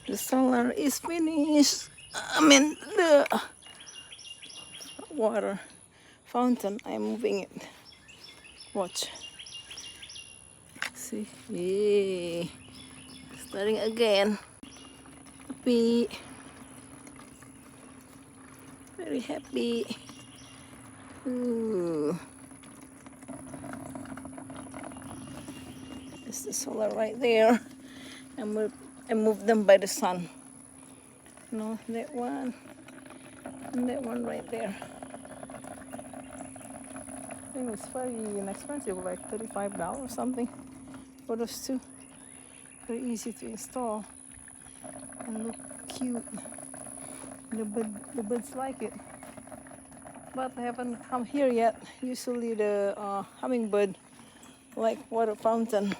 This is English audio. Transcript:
The solar is finished. I mean the water fountain. I'm moving it. Watch. See? Yay. Starting again. Happy. Very happy. Ooh. There's the solar right there. I moved them by the sun. No, that one. And that one right there. I think it's very inexpensive, like $35 or something for those two. Very easy to install and look cute. The birds like it, but they haven't come here yet. Usually the hummingbird like water fountain.